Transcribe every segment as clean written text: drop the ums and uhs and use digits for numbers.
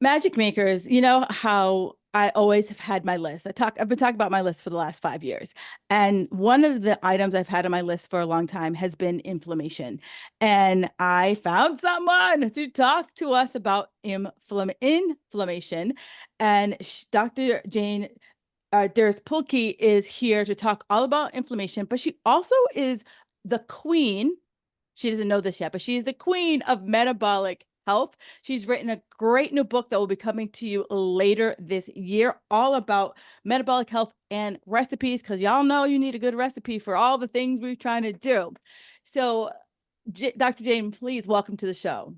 Magic makers, you know how I always have had my list. I've been talking about my list for the last 5 years. And one of the items I've had on my list for a long time has been inflammation. And I found someone to talk to us about inflammation. And Dr. Jane Durst Pulkys is here to talk all about inflammation, but she also is the queen. She doesn't know this yet, but she is the queen of metabolic health. She's written a great new book that will be coming to you later this year, all about metabolic health and recipes, because y'all know you need a good recipe for all the things we're trying to do. So, Dr. Jane, please welcome to the show.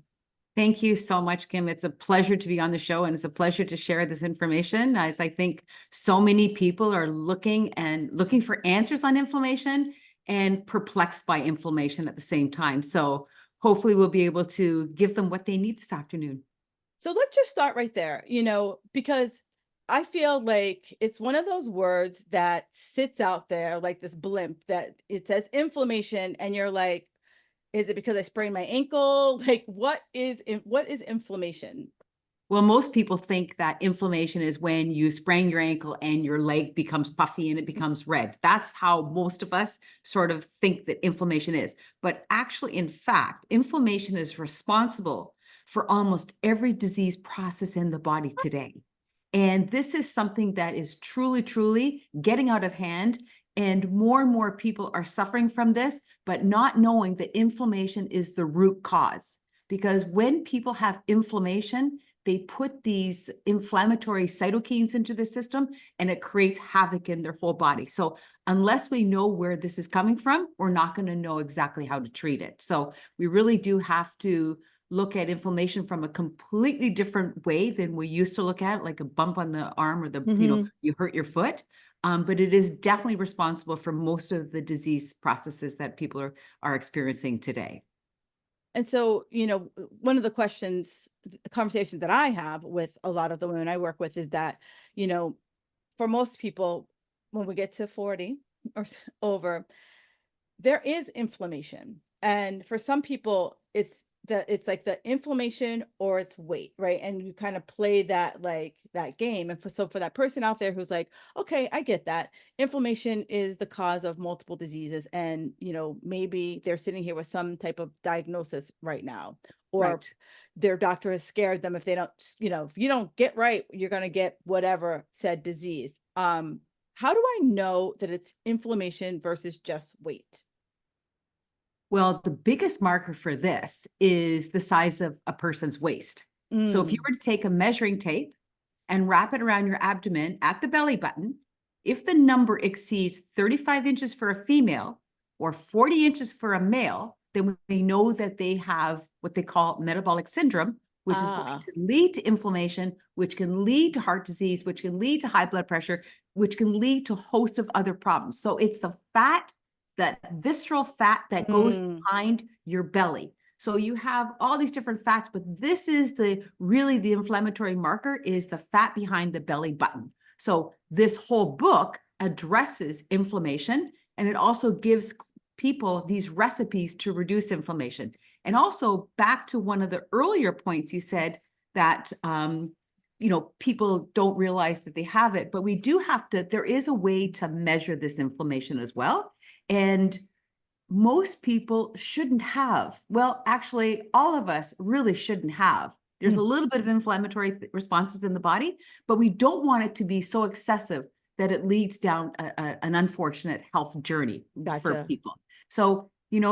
Thank you so much, Kim. It's a pleasure to be on the show, and it's a pleasure to share this information, as I think so many people are looking for answers on inflammation and perplexed by inflammation at the same time. So hopefully we'll be able to give them what they need this afternoon. So let's just start right there, because I feel like it's one of those words that sits out there like this blimp that it says inflammation, and you're like, is it because I sprained my ankle? Like, what is inflammation? Well, most people think that inflammation is when you sprain your ankle and your leg becomes puffy and it becomes red. That's how most of us sort of think that inflammation is. But actually, in fact, inflammation is responsible for almost every disease process in the body today. And this is something that is truly, truly getting out of hand. And more people are suffering from this, but not knowing that inflammation is the root cause. Because when people have inflammation, they put these inflammatory cytokines into the system, and it creates havoc in their whole body. So unless we know where this is coming from, we're not going to know exactly how to treat it. So we really do have to look at inflammation from a completely different way than we used to look at it, like a bump on the arm or you hurt your foot. But it is definitely responsible for most of the disease processes that people are experiencing today. And so, one of the conversations that I have with a lot of the women I work with is that, for most people, when we get to 40 or over, there is inflammation. And for some people, it's like the inflammation or it's weight, right? And you kind of play that game. And for that person out there who's like, okay, I get that. Inflammation is the cause of multiple diseases. And, maybe they're sitting here with some type of diagnosis right now, or Right. their doctor has scared them. If they don't, if you don't get right, you're going to get whatever said disease. How do I know that it's inflammation versus just weight? Well, the biggest marker for this is the size of a person's waist. So if you were to take a measuring tape and wrap it around your abdomen at the belly button, if the number exceeds 35 inches for a female or 40 inches for a male, then we know that they have what they call metabolic syndrome, which is going to lead to inflammation, which can lead to heart disease, which can lead to high blood pressure, which can lead to a host of other problems. So it's the fat, that visceral fat that goes behind your belly. So you have all these different fats, but this is really the inflammatory marker is the fat behind the belly button. So this whole book addresses inflammation, and it also gives people these recipes to reduce inflammation. And also back to one of the earlier points, you said that people don't realize that they have it, but we do have to, there is a way to measure this inflammation as well. And most people shouldn't have. Well, actually, all of us really shouldn't have. There's a little bit of inflammatory responses in the body, but we don't want it to be so excessive that it leads down an unfortunate health journey for people. So, you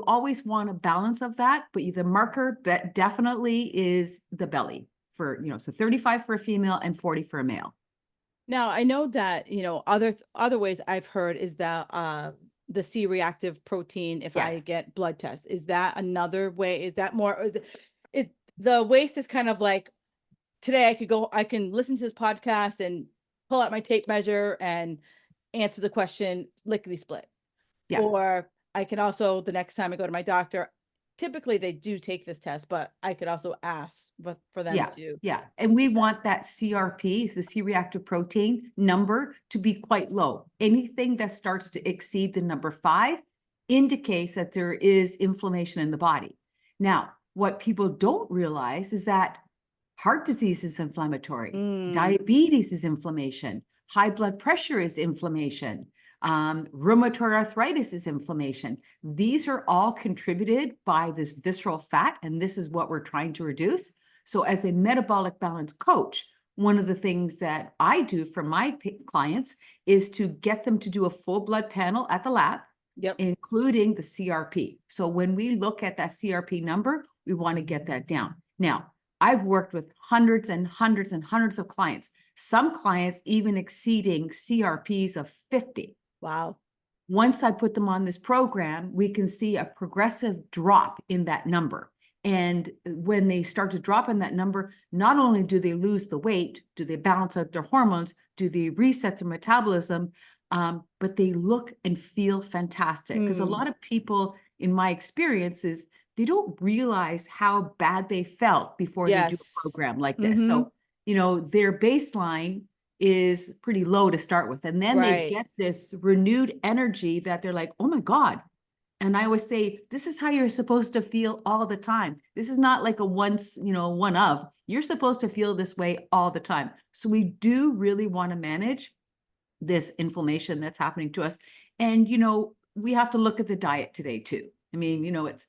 always want a balance of that, but the marker definitely is the belly for, so 35 for a female and 40 for a male. Now, I know that, other ways I've heard is that the C-reactive protein, if I get blood tests, is that another way? Is that more, is it the waist is kind of like, today I can listen to this podcast and pull out my tape measure and answer the question lickety split. Yeah. Or I can also, the next time I go to my doctor, typically they do take this test, but I could also ask for them to. Yeah. And we want that CRP, the C-reactive protein number, to be quite low. Anything that starts to exceed the number 5 indicates that there is inflammation in the body. Now, what people don't realize is that Heart disease is inflammatory. Mm. Diabetes is inflammation. High blood pressure is inflammation. Rheumatoid arthritis is inflammation. These are all contributed by this visceral fat, and this is what we're trying to reduce. So as a metabolic balance coach, one of the things that I do for my clients is to get them to do a full blood panel at the lab, Yep. including the CRP. So when we look at that CRP number, we want to get that down. Now, I've worked with hundreds and hundreds and hundreds of clients, some clients even exceeding CRPs of 50. Wow. Once I put them on this program, we can see a progressive drop in that number. And when they start to drop in that number, not only do they lose the weight, do they balance out their hormones, do they reset their metabolism, but they look and feel fantastic. Because a lot of people, in my experiences, they don't realize how bad they felt before they do a program like this. So, you know, their baseline is pretty low to start with. And then they get this renewed energy that they're like, oh my God. And I always say, this is how you're supposed to feel all the time. This is not like a once, you know, one of. You're supposed to feel this way all the time. So we do really want to manage this inflammation that's happening to us. And, you know, we have to look at the diet today too. I mean, you know, it's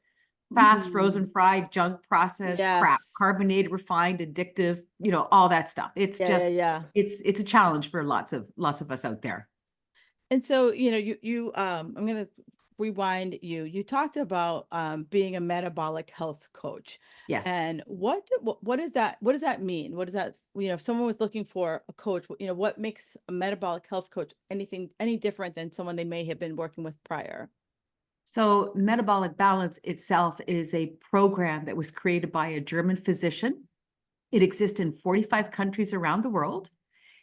fast, frozen, fried, junk, processed, crap, carbonated, refined, addictive, you know, all that stuff. It's just, it's a challenge for lots of us out there. And so, you know, I'm going to rewind you. You talked about being a metabolic health coach. Yes. And what is that? What does that mean? What does that, you know, if someone was looking for a coach, you know, what makes a metabolic health coach any different than someone they may have been working with prior? So Metabolic Balance itself is a program that was created by a German physician. It exists in 45 countries around the world.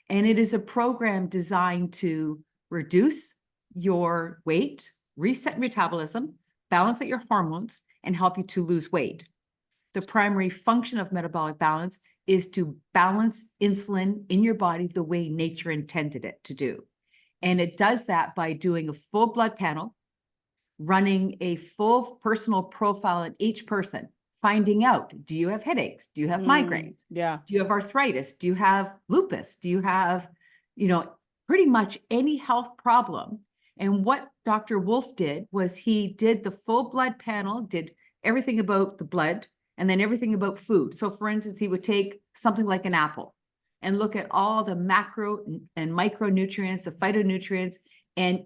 And it is a program designed to reduce your weight, reset metabolism, balance out your hormones, and help you to lose weight. The primary function of metabolic balance is to balance insulin in your body the way nature intended it to do. And it does that by doing a full blood panel, running a full personal profile in each person, finding out, do you have headaches? Do you have migraines? Yeah. Do you have arthritis? Do you have lupus? Do you have, you know, pretty much any health problem? And what Dr. Wolf did was he did the full blood panel, did everything about the blood, and then everything about food. So for instance, he would take something like an apple and look at all the macro and micronutrients, the phytonutrients, and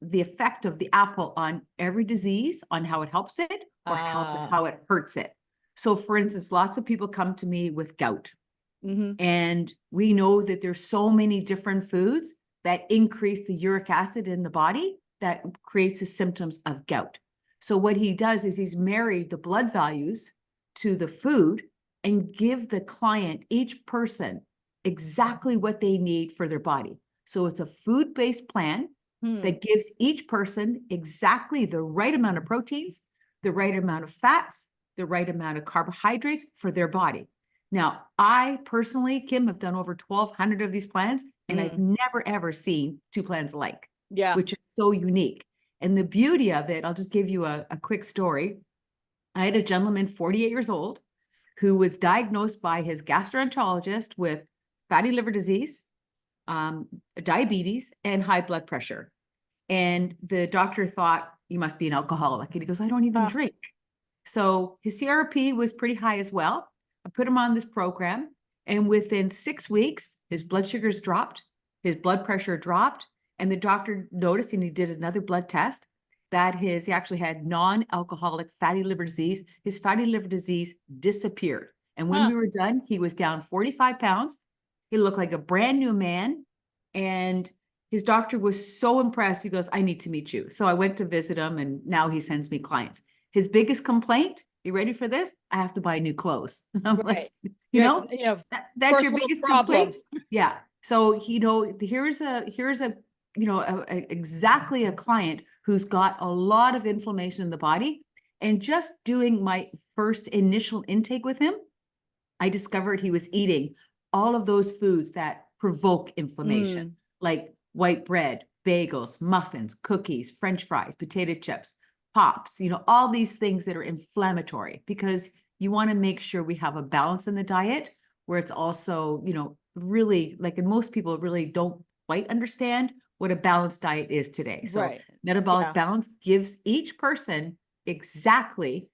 the effect of the apple on every disease, on how it helps it or how it hurts it. So for instance, lots of people come to me with gout. And we know that there's so many different foods that increase the uric acid in the body that creates the symptoms of gout. So what he does is he's married the blood values to the food and give the client, each person, exactly what they need for their body. So it's a food-based plan that gives each person exactly the right amount of proteins, the right amount of fats, the right amount of carbohydrates for their body. Now, I personally, Kim, have done over 1,200 of these plans, and I've never, ever seen two plans alike, which is so unique. And the beauty of it, I'll just give you a quick story. I had a gentleman, 48 years old, who was diagnosed by his gastroenterologist with fatty liver disease, diabetes, and high blood pressure. And the doctor thought, you must be an alcoholic. And he goes, I don't even drink. So his CRP was pretty high as well. I put him on this program, and within 6 weeks, his blood sugars dropped, his blood pressure dropped, and the doctor noticed, and he did another blood test, that he actually had non-alcoholic fatty liver disease. His fatty liver disease disappeared. And when we were done, he was down 45 pounds. He looked like a brand new man. And his doctor was so impressed. He goes, I need to meet you. So I went to visit him, and now he sends me clients. His biggest complaint, you ready for this? I have to buy new clothes. I'm like, you know, that's your biggest complaint. Yeah. So, you know, here's a, you know, exactly a client who's got a lot of inflammation in the body. And just doing my first initial intake with him, I discovered he was eating all of those foods that provoke inflammation, like white bread, bagels, muffins, cookies, French fries, potato chips, pops, you know, all these things that are inflammatory, because you want to make sure we have a balance in the diet where it's also, really like, and most people really don't quite understand what a balanced diet is today. So Right. metabolic Yeah. balance gives each person exactly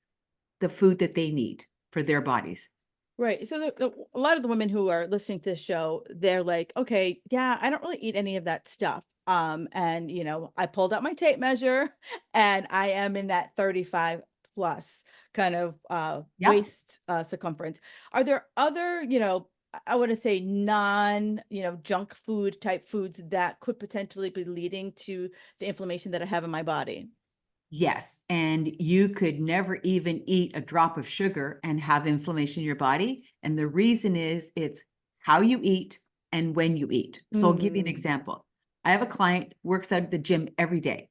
the food that they need for their bodies. Right. So a lot of the women who are listening to this show, they're like, okay, yeah, I don't really eat any of that stuff. And I pulled out my tape measure and I am in that 35 plus kind of Yep. waist circumference. Are there other, I want to say non, junk food type foods that could potentially be leading to the inflammation that I have in my body? Yes. And you could never even eat a drop of sugar and have inflammation in your body. And the reason is it's how you eat and when you eat. So I'll give you an Mm, example. I have a client works out at the gym every day,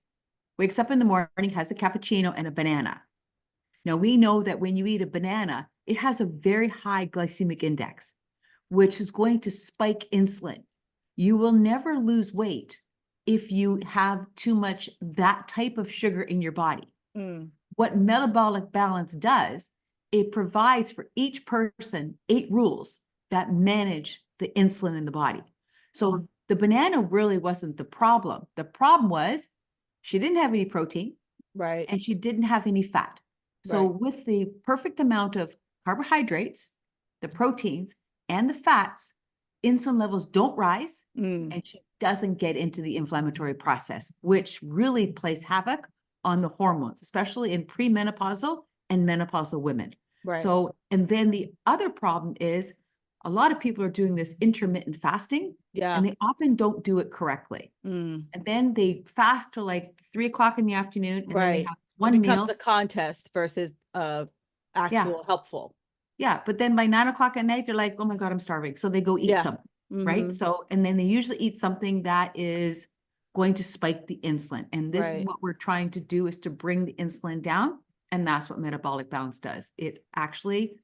wakes up in the morning, has a cappuccino and a banana. Now we know that when you eat a banana, it has a very high glycemic index, which is going to spike insulin. You will never lose weight if you have too much that type of sugar in your body. mm, What metabolic balance does, it provides for each person 8 rules that manage the insulin in the body. So the banana really wasn't the problem. The problem was she didn't have any protein right. and she didn't have any fat. So Right. with the perfect amount of carbohydrates, the proteins, and the fats, insulin levels don't rise Mm, and she doesn't get into the inflammatory process, which really plays havoc on the hormones, especially in premenopausal and menopausal women. right. So, and then the other problem is a lot of people are doing this intermittent fasting and Yeah. they often don't do it correctly. Mm. And then they fast till like 3 o'clock in the afternoon and then they Right. have It one becomes meal. a contest versus Yeah. actual helpful. Yeah. But then by 9 o'clock at night, they're like, oh my God, I'm starving. So they go eat Yeah. something. Right. Mm-hmm. So, and then they usually eat something that is going to spike the insulin. And this is Right. what we're trying to do is to bring the insulin down. And that's what metabolic balance does. It actually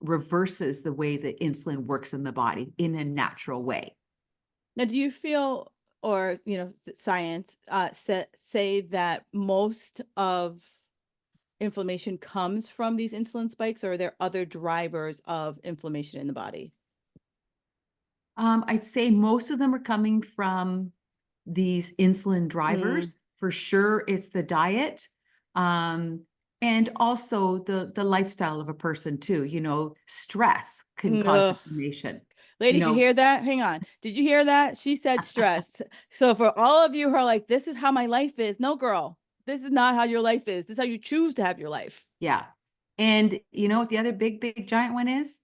reverses the way the insulin works in the body in a natural way. Now, do you feel, or science say that most of inflammation comes from these insulin spikes, or are there other drivers of inflammation in the body? I'd say most of them are coming from these insulin Mm, drivers. For sure, it's the diet. And also the lifestyle of a person too. Stress can cause ugh. inflammation. You Ladies, you know, hear that? Hang on. Did you hear that? She said stress. So for all of you who are like, this is how my life is. No, girl, this is not how your life is. This is how you choose to have your life. yeah. And you know what the other big, big giant one is?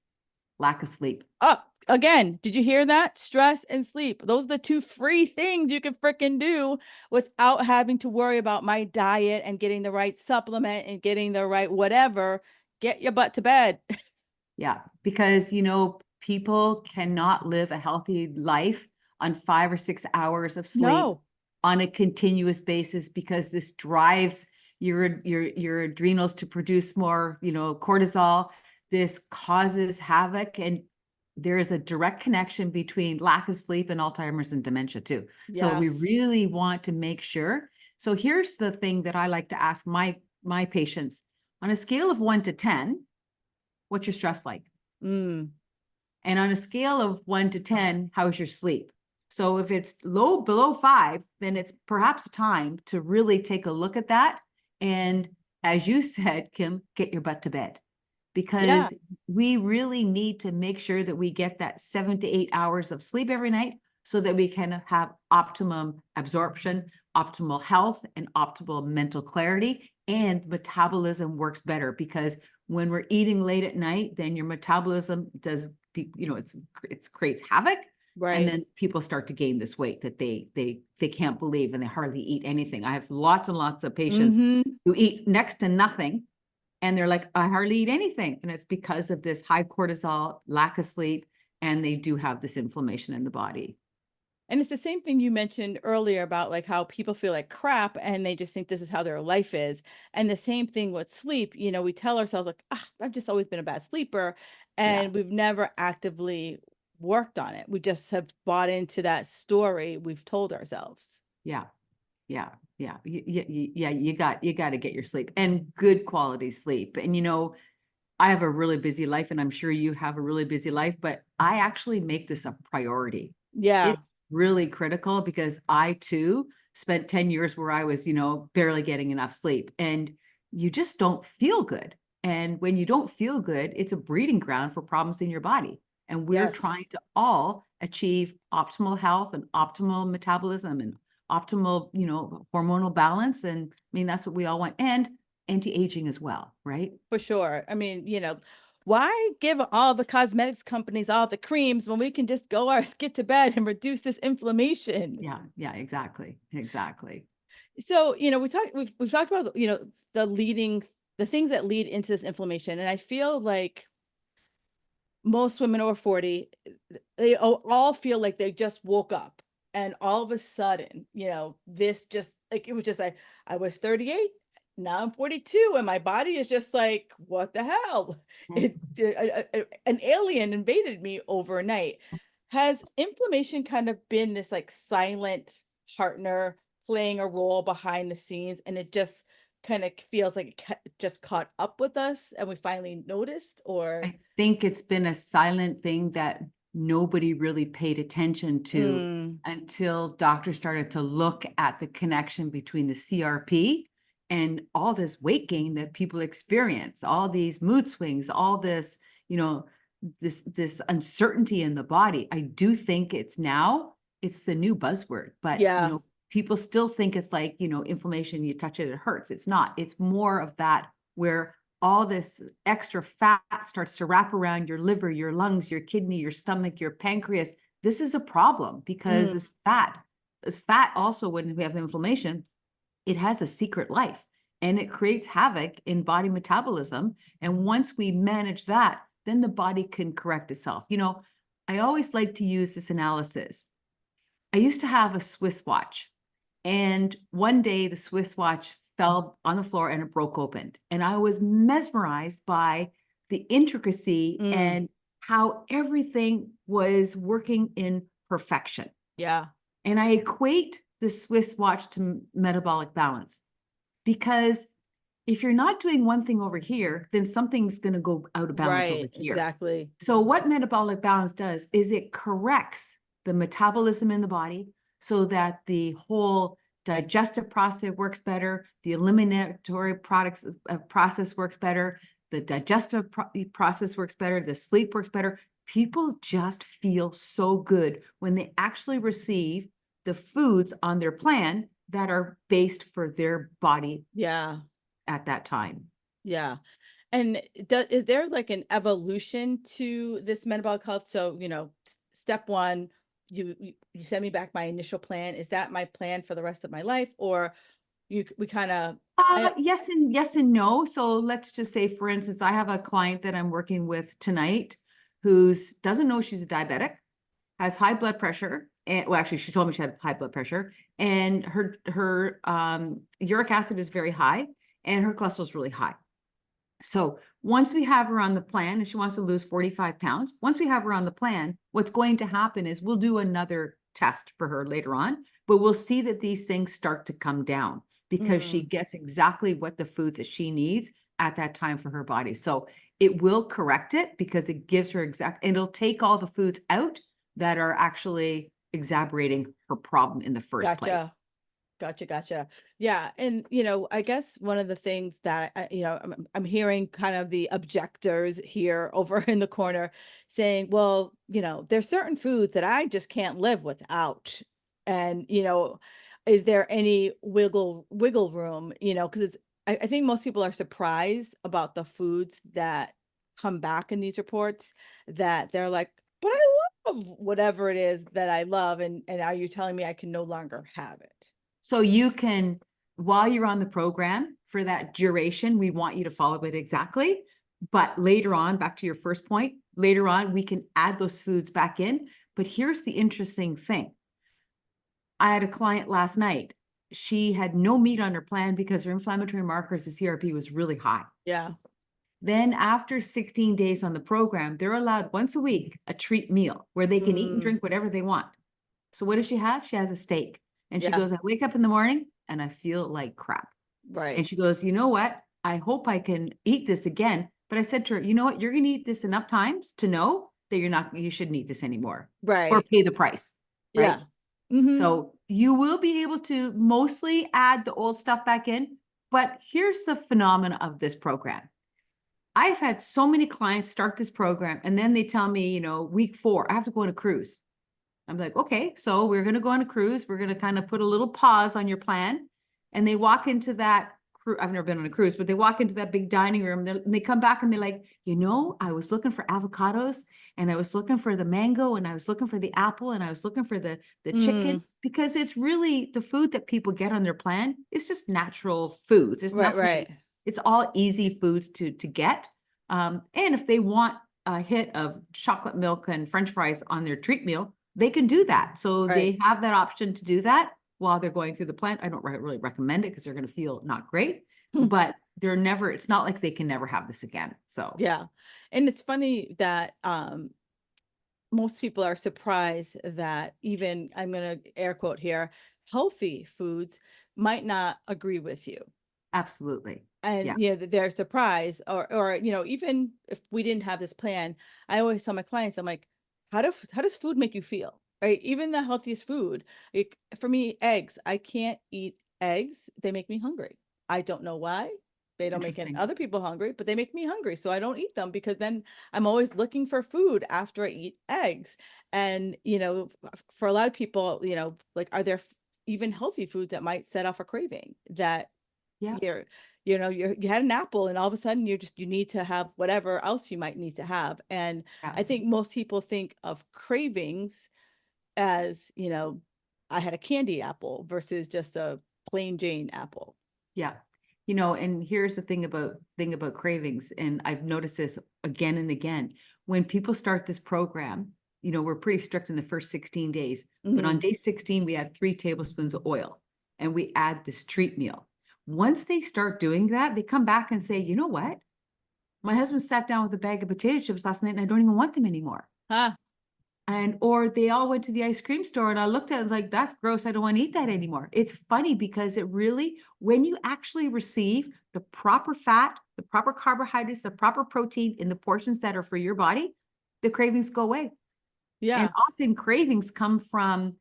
Lack of sleep. Oh, again, did you hear that? Stress and sleep. Those are the two free things you can freaking do without having to worry about my diet and getting the right supplement and getting the right whatever. Get your butt to bed. Yeah. Because, people cannot live a healthy life on 5 or 6 hours of sleep No. on a continuous basis because this drives your adrenals to produce more, cortisol. This causes havoc and there is a direct connection between lack of sleep and Alzheimer's and dementia too. So we Yes. really want to make sure. So here's the thing that I like to ask my patients on a scale of 1 to 10, what's your stress like? Mm, And on a scale of 1 to 10, how's your sleep? So if it's below 5, then it's perhaps time to really take a look at that. And as you said, Kim, get your butt to bed yeah. because we really need to make sure that we get that 7 to 8 hours of sleep every night so that we can have optimum absorption, optimal health, and optimal mental clarity. And metabolism works better because when we're eating late at night, then your metabolism does, it's creates havoc. And Right. then people start to gain this weight that they can't believe and they hardly eat anything. I have lots and lots of patients Mm-hmm. who eat next to nothing and they're like, I hardly eat anything. And it's because of this high cortisol, lack of sleep, and they do have this inflammation in the body. And it's the same thing you mentioned earlier about like how people feel like crap and they just think this is how their life is. And the same thing with sleep, we tell ourselves like, ah, I've just always been a bad sleeper. Yeah. And we've never actively worked on it. We just have bought into that story we've told ourselves. Yeah. Yeah. Yeah. You got to get your sleep and good quality sleep. And, I have a really busy life, and I'm sure you have a really busy life, but I actually make this a priority. Yeah. It's really critical because I too spent 10 years where I was, barely getting enough sleep, and you just don't feel good. And when you don't feel good, it's a breeding ground for problems in your body. And we're Yes. trying to all achieve optimal health and optimal metabolism and optimal, hormonal balance. And I mean, that's what we all want. And anti-aging as well, right? For sure. I mean, why give all the cosmetics companies all the creams when we can just go our get to bed and reduce this inflammation? Yeah, yeah, exactly. Exactly. So, we've talked about, the things that lead into this inflammation. And I feel like most women over 40, they all feel like they just woke up and all of a sudden, this just like it was just like I was 38, now I'm 42, and my body is just like, what the hell? An alien invaded me overnight. Has inflammation kind of been this like silent partner playing a role behind the scenes, and it just kind of feels like just caught up with us and we finally noticed? Or I think it's been a silent thing that nobody really paid attention to mm, until doctors started to look at the connection between the CRP and all this weight gain that people experience, all these mood swings, all this, this uncertainty in the body. I do think it's the new buzzword, but yeah. people still think it's like, inflammation, you touch it, it hurts. It's not. It's more of that where all this extra fat starts to wrap around your liver, your lungs, your kidney, your stomach, your pancreas. This is a problem because Mm, this fat also, when we have inflammation, it has a secret life and it creates havoc in body metabolism. And once we manage that, then the body can correct itself. I always like to use this analysis. I used to have a Swiss watch. And one day the Swiss watch fell on the floor and it broke open. And I was mesmerized by the intricacy mm, and how everything was working in perfection. yeah. And I equate the Swiss watch to metabolic balance because if you're not doing one thing over here, then something's going to go out of balance over Right. here. Exactly. So what metabolic balance does is it corrects the metabolism in the body so that the whole digestive process works better, the eliminatory process works better, the digestive process works better, the sleep works better. People just feel so good when they actually receive the foods on their plan that are based for their body Yeah. at that time. Yeah. And is there like an evolution to this metabolic health? So, step one, you send me back my initial plan. Is that my plan for the rest of my life? Or we kind of, I, Yes and no. So let's just say, for instance, I have a client that I'm working with tonight who's doesn't know she's a diabetic, has high blood pressure, and well, actually, she told me she had high blood pressure, and her uric acid is very high, and her cholesterol is really high. So once we have her on the plan, and she wants to lose 45 pounds, once we have her on the plan, what's going to happen is we'll do another test for her later on, but we'll see that these things start to come down because she mm, gets exactly what the foods that she needs at that time for her body. So it will correct it because it gives her it'll take all the foods out that are actually exacerbating her problem in the first place. gotcha. Gotcha. Yeah. And, I guess one of the things that I'm hearing kind of the objectors here over in the corner saying, well, there's certain foods that I just can't live without. And, is there any wiggle room, because I think most people are surprised about the foods that come back in these reports, that they're like, but I love whatever it is that I love. And are you telling me I can no longer have it? So you can, while you're on the program for that duration, we want you to follow it exactly. But later on, back to your first point, later on, we can add those foods back in. But here's the interesting thing. I had a client last night. She had no meat on her plan because her inflammatory markers, the CRP, was really high. Yeah. Then after 16 days on the program, they're allowed once a week a treat meal where they can eat and Mm, drink whatever they want. So what does she have? She has a steak. And she yeah. goes, I wake up in the morning and I feel like crap. Right. And she goes, you know what? I hope I can eat this again But I said to her, you know what? You're going to eat this enough times to know that you shouldn't eat this anymore or Right. pay the price. Right. Yeah. Hmm. So you will be able to mostly add the old stuff back in. But here's the phenomena of this program. I've had so many clients start this program and then they tell me, week 4, I have to go on a cruise. I'm like, okay, so we're going to go on a cruise. We're going to kind of put a little pause on your plan. And they walk into that I've never been on a cruise, but they walk into that big dining room and they come back and they're like, I was looking for avocados and I was looking for the mango and I was looking for the apple and I was looking for the chicken, Mm. because it's really the food that people get on their plan. It's just natural foods. It's Right, nothing. right. It's all easy foods to get. And if they want a hit of chocolate milk and French fries on their treat meal, they can do that. So Right. they have that option to do that while they're going through the plan. I don't really recommend it because they're going to feel not great, but it's not like they can never have this again. So Yeah. And it's funny that most people are surprised that even, I'm going to air quote here, healthy foods might not agree with you. absolutely. And Yeah. they're surprised, or even if we didn't have this plan, I always tell my clients, I'm like, how does food make you feel? Right? Even the healthiest food, like for me, eggs, I can't eat eggs. They make me hungry. I don't know why. They don't make Interesting. other people hungry, but they make me hungry. So I don't eat them because then I'm always looking for food after I eat eggs. And, for a lot of people, like, are there even healthy foods that might set off a craving that Yeah. you're, you had an apple and all of a sudden you need to have whatever else you might need to have. And Yeah. I think most people think of cravings as, I had a candy apple versus just a plain Jane apple. Yeah. And here's the thing about cravings. And I've noticed this again and again. When people start this program, we're pretty strict in the first 16 days, but on Hmm. day 16, we add 3 tablespoons of oil and we add this treat meal. Once they start doing that, they come back and say, you know what? My husband sat down with a bag of potato chips last night and I don't even want them anymore. Ah, Or they all went to the ice cream store and I looked at it and was like, that's gross. I don't want to eat that anymore. It's funny because it really, when you actually receive the proper fat, the proper carbohydrates, the proper protein in the portions that are for your body, the cravings go away. And yeah, often cravings come from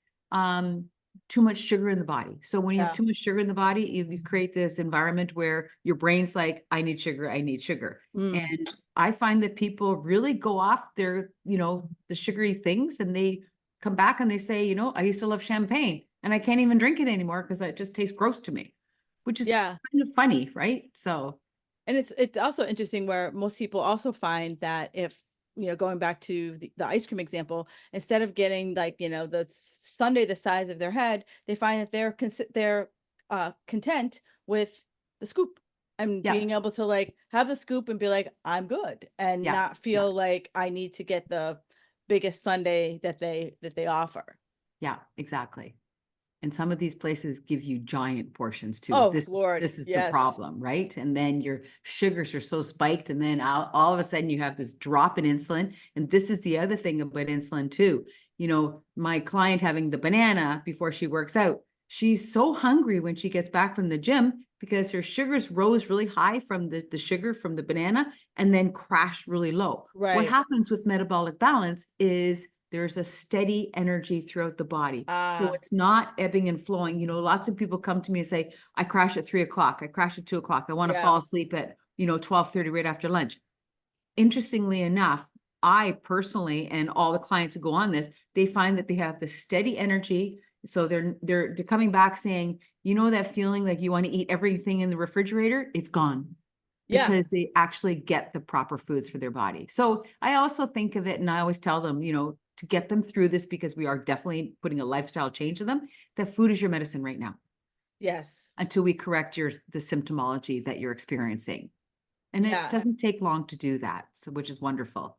too much sugar in the body. So when you have yeah, too much sugar in the body, you create this environment where your brain's like, I need sugar, I need sugar. mm, And I find that people really go off their, the sugary things and they come back and they say, I used to love champagne and I can't even drink it anymore because it just tastes gross to me, which is yeah. kind of funny, right? So And it's also interesting where most people also find that if, going back to the ice cream example, instead of getting like, the sundae the size of their head, they find that they're content with the scoop and yeah, being able to like have the scoop and be like, I'm good, and yeah, not yeah, feel like I need to get the biggest sundae that they offer. yeah, exactly. And some of these places give you giant portions too. Oh, This Lord, this is the yes. problem, right? And then your sugars are so spiked, and then all of a sudden you have this drop in insulin. And this is the other thing about insulin too. My client having the banana before she works out, she's so hungry when she gets back from the gym because her sugars rose really high from the sugar from the banana and then crashed really low. What Right. happens with metabolic balance is there's a steady energy throughout the body. So Ah, it's not ebbing and flowing. Lots of people come to me and say, I crash at 3 o'clock. I crash at 2 o'clock. I want to yeah. fall asleep at, 12:30 right after lunch. Interestingly enough, I personally, and all the clients who go on this, they find that they have the steady energy. So they're coming back saying, that feeling like you want to eat everything in the refrigerator, it's gone Yeah. because they actually get the proper foods for their body. So I also think of it, and I always tell them, to get them through this, because we are definitely putting a lifestyle change in them, that food is your medicine right now Yes. until we correct the symptomology that you're experiencing. And it Yeah. doesn't take long to do that, so which is wonderful.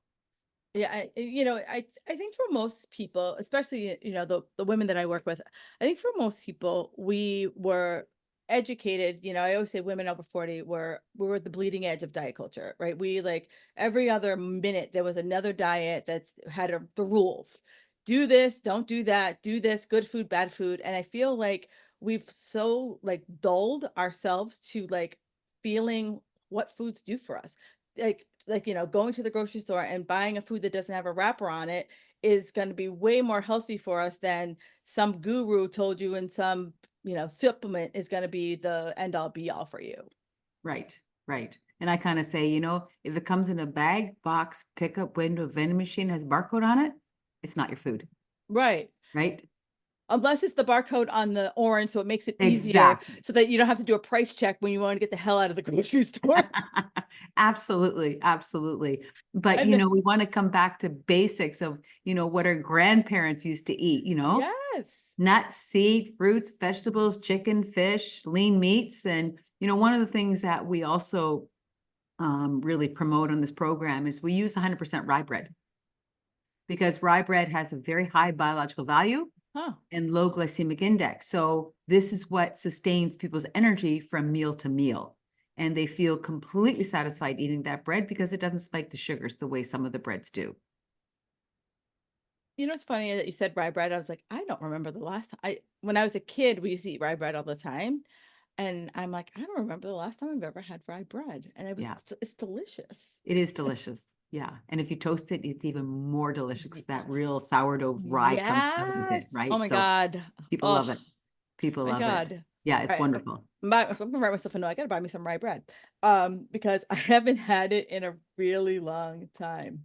Yeah, I think for most people, especially, the women that I work with, I think for most people, we were educated, I always say women over 40 we were at the bleeding edge of diet culture, right? We like every other minute there was another diet that's had the rules. Do this, don't do that, do this, good food, bad food. And I feel like we've so like dulled ourselves to like feeling what foods do for us. Like like, going to the grocery store and buying a food that doesn't have a wrapper on it is going to be way more healthy for us than some guru told you in some, supplement is going to be the end all be all for you. Right, right. And I kind of say, if it comes in a bag, box, pickup, window, vending machine, has a barcode on it, it's not your food, Right. right? Unless it's the barcode on the orange, so it makes it easier Exactly. so that you don't have to do a price check when you want to get the hell out of the grocery store. Absolutely, absolutely. But And we want to come back to basics of, what our grandparents used to eat, yes. nuts, seed, fruits, vegetables, chicken, fish, lean meats. And, one of the things that we also really promote on this program is we use 100% rye bread, because rye bread has a very high biological value Huh. and low glycemic index. So this is what sustains people's energy from meal to meal. And they feel completely satisfied eating that bread because it doesn't spike the sugars the way some of the breads do. It's funny that you said rye bread. I was like, I don't remember the last time when I was a kid, we used to eat rye bread all the time. And I'm like, I don't remember the last time I've ever had rye bread. And Yeah, it's delicious. it is delicious. Yeah. And if you toast it, it's even more delicious Ye- because that real sourdough rye comes out with Yes. it, Oh right? my So God. people love Oh it. People my love it. God. Yeah, it's All right. wonderful. I'm gonna write myself a note. I gotta buy me some rye bread. Because I haven't had it in a really long time.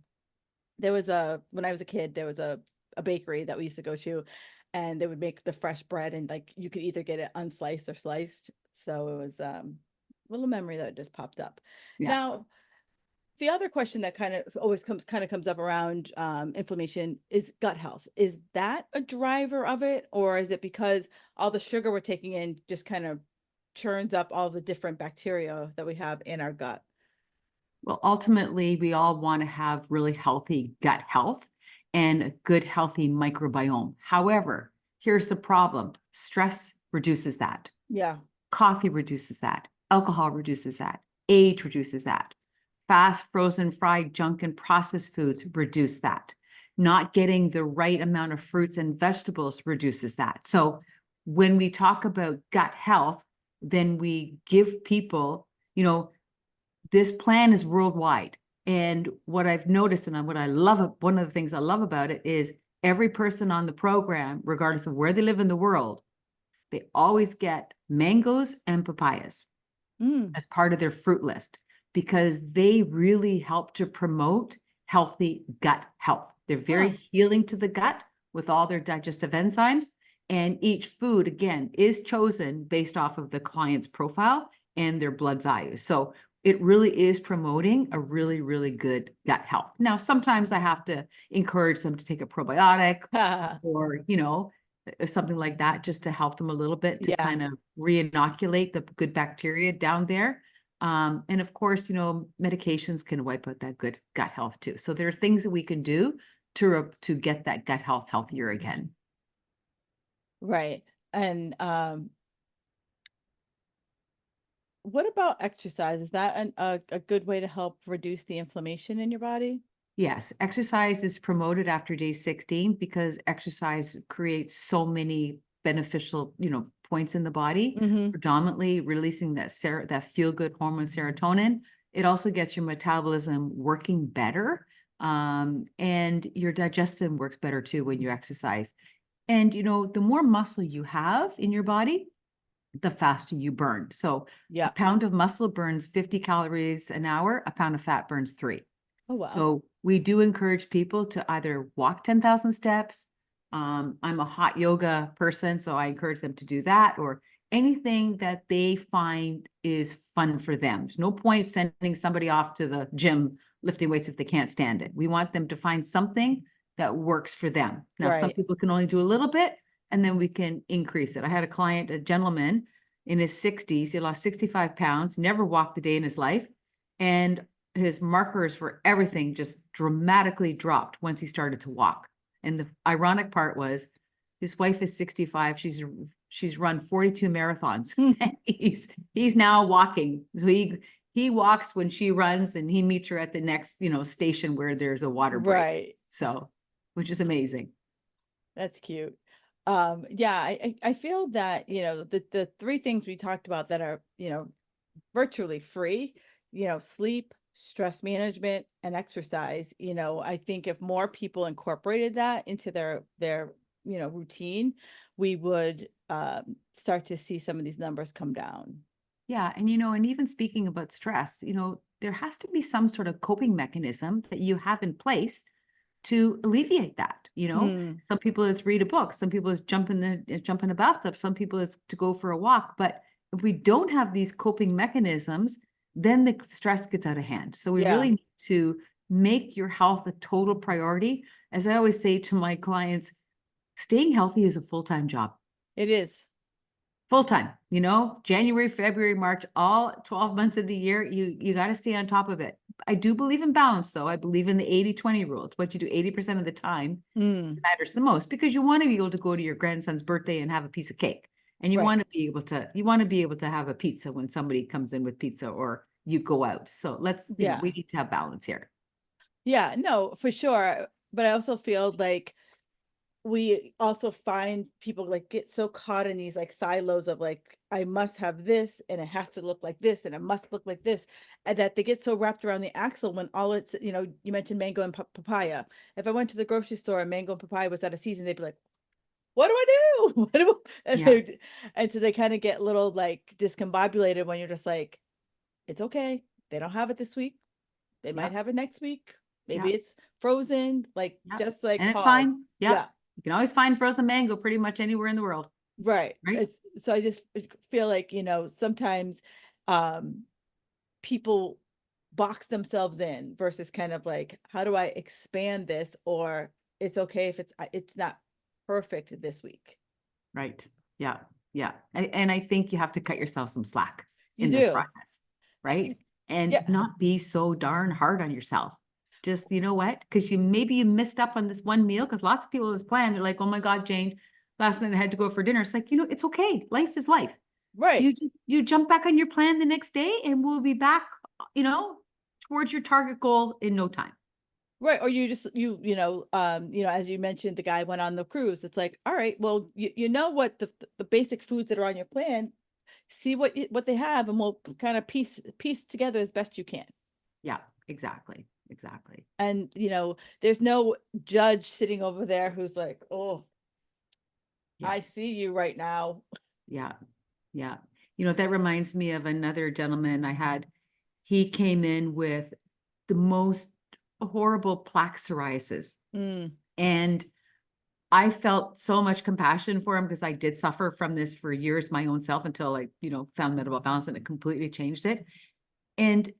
When I was a kid, there was a bakery that we used to go to, and they would make the fresh bread, and like you could either get it unsliced or sliced. So it was a little memory that just popped up. Yeah. Now, the other question that kind of comes up around inflammation is gut health. Is that a driver of it, or is it because all the sugar we're taking in just kind of churns up all the different bacteria that we have in our gut? Well, ultimately, we all want to have really healthy gut health and a good, healthy microbiome. However, here's the problem: stress reduces that, Yeah. coffee reduces that, alcohol reduces that, age reduces that, fast, frozen, fried, junk, and processed foods reduce that. Not getting the right amount of fruits and vegetables reduces that. So, when we talk about gut health, then we give people, this plan is worldwide. And what I've noticed and what I love, one of the things I love about it is every person on the program, regardless of where they live in the world, they always get mangoes and papayas Mm. as part of their fruit list because they really help to promote healthy gut health. They're very Huh. healing to the gut with all their digestive enzymes. And each food, again, is chosen based off of the client's profile and their blood values. So it really is promoting a really, really good gut health. Now, sometimes I have to encourage them to take a probiotic or, something like that, just to help them a little bit to Yeah. kind of re-inoculate the good bacteria down there. And of course, medications can wipe out that good gut health too. So there are things that we can do to get that gut health healthier again. Right. And what about exercise? Is that a good way to help reduce the inflammation in your body? Yes, exercise is promoted after day 16 because exercise creates so many beneficial, points in the body, Mm-hmm. predominantly releasing that feel good hormone serotonin. It also gets your metabolism working better. And your digestion works better too when you exercise. And the more muscle you have in your body, the faster you burn. So a Yeah. pound of muscle burns 50 calories an hour, a pound of fat burns 3. Oh, wow. So we do encourage people to either walk 10,000 steps. I'm a hot yoga person, so I encourage them to do that, or anything that they find is fun for them. There's no point sending somebody off to the gym lifting weights if they can't stand it. We want them to find something that works for them. Now, some Right. people can only do a little bit, and then we can increase it. I had a client, a gentleman in his 60s. He lost 65 pounds, never walked a day in his life. And his markers for everything just dramatically dropped once he started to walk. And the ironic part was his wife is 65. She's run 42 marathons. he's now walking. So he walks when she runs and he meets her at the next, station where there's a water break. Right. So, which is amazing. That's cute. Yeah, I feel that, the three things we talked about that are, virtually free, sleep, stress management and exercise. I think if more people incorporated that into their routine, we would start to see some of these numbers come down. Yeah. And, and even speaking about stress, there has to be some sort of coping mechanism that you have in place to alleviate that. Mm, Some people it's read a book, some people it's jump in a bathtub, some people it's to go for a walk. But if we don't have these coping mechanisms, then the stress gets out of hand. So we yeah, really need to make your health a total priority. As I always say to my clients, staying healthy is a full-time job. it is. Full time, January, February, March, all 12 months of the year, you got to stay on top of it. I do believe in balance, though. I believe in the 80-20 rule. It's what you do 80% of the time Mm, matters the most, because you want to be able to go to your grandson's birthday and have a piece of cake. And you right. want to be able to have a pizza when somebody comes in with pizza, or you go out. So Yeah. we need to have balance here. Yeah, no, for sure. But I also feel like we also find people like get so caught in these like silos of like, I must have this and it has to look like this and it must look like this, and that they get so wrapped around the axle when all it's, you mentioned mango and papaya. If I went to the grocery store and mango and papaya was out of season, they'd be like, what do I do? What do and Yeah. and so they kind of get a little like discombobulated when you're just like, it's okay. They don't have it this week. They might Yeah. have it next week. Yeah. Maybe it's frozen, like Yeah. just like And it's pause. fine. Yeah. Yeah. You can always find frozen mango pretty much anywhere in the world. Right. Right. It's so I just feel like, sometimes um people box themselves in versus kind of like, how do I expand this? Or it's okay if it's not perfect this week. Right. Yeah. Yeah. And I think you have to cut yourself some slack You in this do. process, right? Yeah. And not be so darn hard on yourself. Just, you know what? Because you missed up on this one meal, because lots of people have planned. They're like, oh my God, Jane, last night I had to go for dinner. It's like, it's okay. Life is life. Right. You jump back on your plan the next day and we'll be back, towards your target goal in no time. Right. Or you just as you mentioned, the guy went on the cruise. It's like, all right, well, you know what the basic foods that are on your plan, see what they have, and we'll kind of piece together as best you can. Yeah, exactly. Exactly. And there's no judge sitting over there who's like, oh, Yeah. I see you right now. Yeah. Yeah. That reminds me of another gentleman I had. He came in with the most horrible plaque psoriasis. Mm, And I felt so much compassion for him, because I did suffer from this for years my own self, until I, found Metabolic Balance, and it completely changed it. And,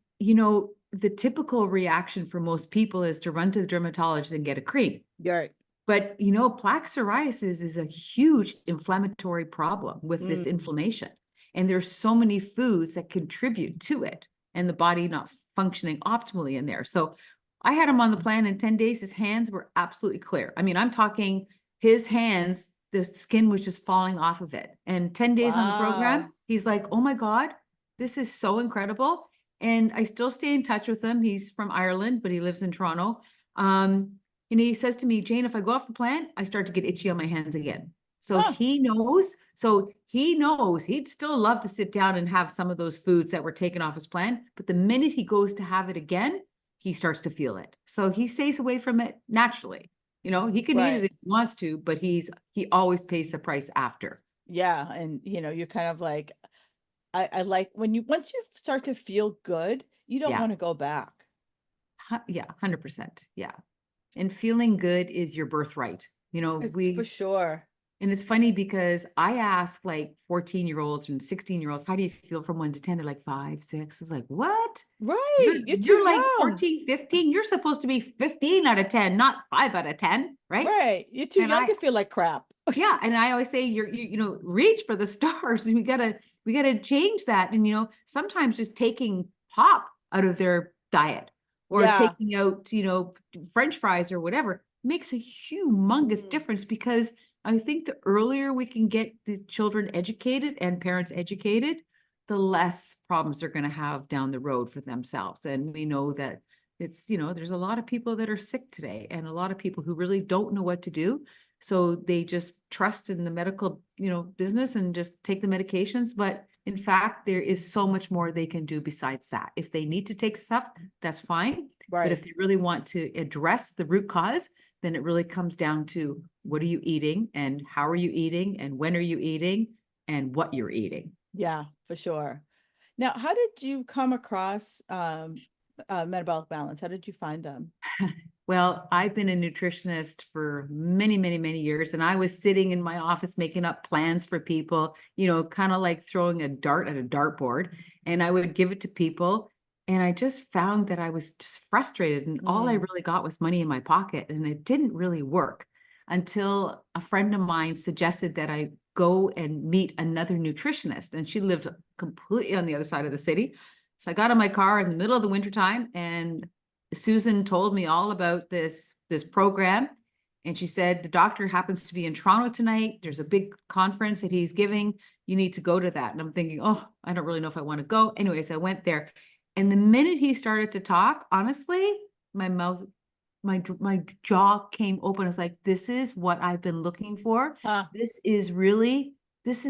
the typical reaction for most people is to run to the dermatologist and get a cream. you're right. But, plaque psoriasis is a huge inflammatory problem with this inflammation. And there's so many foods that contribute to it, and the body not functioning optimally in there. So I had him on the plan in 10 days. His hands were absolutely clear. I mean, I'm talking his hands, the skin was just falling off of it. And 10 days on the Wow. program, he's like, oh my God, this is so incredible. And I still stay in touch with him. He's from Ireland, but he lives in Toronto. And he says to me, Jane, if I go off the plan, I start to get itchy on my hands again. So Huh. he knows. So he knows he'd still love to sit down and have some of those foods that were taken off his plan. But the minute he goes to have it again, he starts to feel it. So he stays away from it naturally. He can eat it Right. if he wants to, but he always pays the price after. Yeah. And you're kind of like, I like when once you start to feel good, you don't Yeah. want to go back. Yeah. 100%. Yeah. And feeling good is your birthright. For sure. And it's funny because I ask like 14-year-olds and 16-year-olds, how do you feel from 1 to 10? They're like 5, 6. It's like, what? Right. You're too You're like young. 14, 15. You're supposed to be 15 out of 10, not 5 out of 10, right? Right. You're too And young to feel like crap. yeah, and I always say reach for the stars. We gotta change that. And sometimes just taking pop out of their diet, or Yeah. taking out, French fries or whatever, makes a humongous Mm, difference, because I think the earlier we can get the children educated and parents educated, the less problems they're going to have down the road for themselves. And we know that there's a lot of people that are sick today, and a lot of people who really don't know what to do. So they just trust in the medical, business, and just take the medications. But In fact, there is so much more they can do besides that. If they need to take stuff, that's fine. But if they really want to address the root cause, then it really comes down to what are you eating and how are you eating and when are you eating and what you're eating. Yeah, for sure. Now, how did you come across Metabolic Balance? How did you find them? Well, I've been a nutritionist for many, many, many years, and I was sitting in my office making up plans for people, kind of like throwing a dart at a dartboard, and I would give it to people. And I just found that I was just frustrated, and all I really got was money in my pocket, and it didn't really work until a friend of mine suggested that I go and meet another nutritionist, and she lived completely on the other side of the city. So I got in my car in the middle of the wintertime, and Susan told me all about this program, and she said the doctor happens to be in Toronto tonight. There's a big conference that he's giving. You need to go to that. And I'm thinking, oh, I don't really know if I want to go. Anyways, I went there, and the minute he started to talk, honestly, my mouth, my jaw came open. It's like, this is what I've been looking for. This is